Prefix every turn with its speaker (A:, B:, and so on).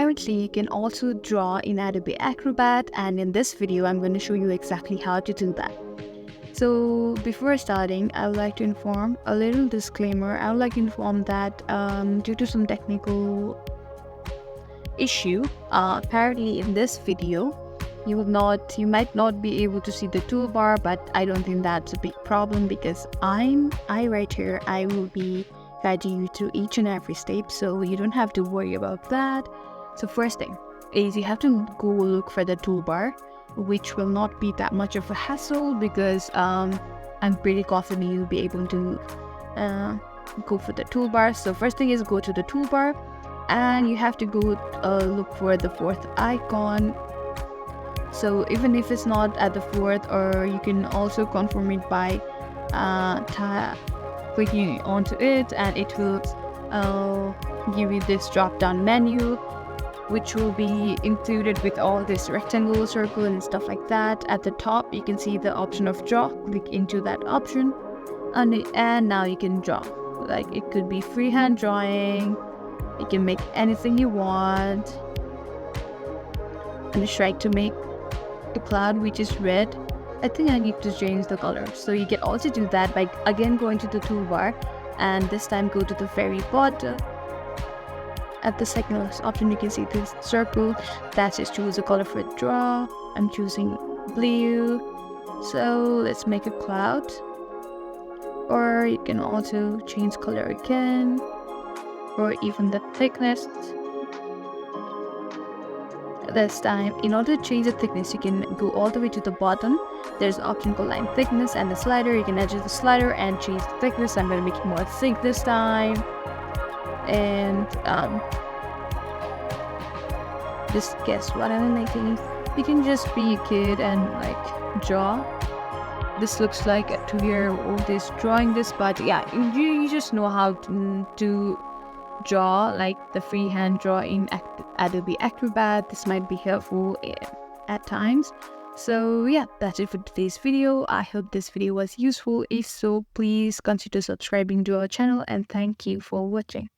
A: apparently you can also draw in Adobe Acrobat, and in this video I'm going to show you exactly how to do that. So before starting, I would like to inform a little disclaimer. I would like to inform that due to some technical issue, apparently in this video you might not be able to see the toolbar, but I don't think that's a big problem because I right here, I will be guiding you through each and every step, so you don't have to worry about that. So first thing is you have to go look for the toolbar, which will not be that much of a hassle because I'm pretty confident you'll be able to go for the toolbar. So first thing is go to the toolbar and you have to go look for the fourth icon. So even if it's not at the fourth, or you can also confirm it by clicking onto it, and it will give you this drop down menu, which will be included with all this rectangle, circle and stuff like that. At the top you can see the option of draw. Click into that option and now you can draw. Like, it could be freehand drawing, you can make anything you want. And just try to make the cloud which is red. I think I need to change the color. So you can also do that by again going to the toolbar, and this time go to the very bottom. At the second last option you can see this circle that says choose a color for draw. I'm choosing blue, so let's make a cloud. Or you can also change color again, or even the thickness. This time, in order to change the thickness, you can go all the way to the bottom. There's an option called line thickness and the slider. You can adjust the slider and change the thickness. I'm going to make it more thick this time. And just guess what I'm making. You can just be a kid and like draw. This looks like a 2-year-old is drawing this, but yeah, you just know how to draw like the freehand draw in Adobe Acrobat. This might be helpful at times. So yeah, that's it for today's video. I hope this video was useful. If so, please consider subscribing to our channel, and thank you for watching.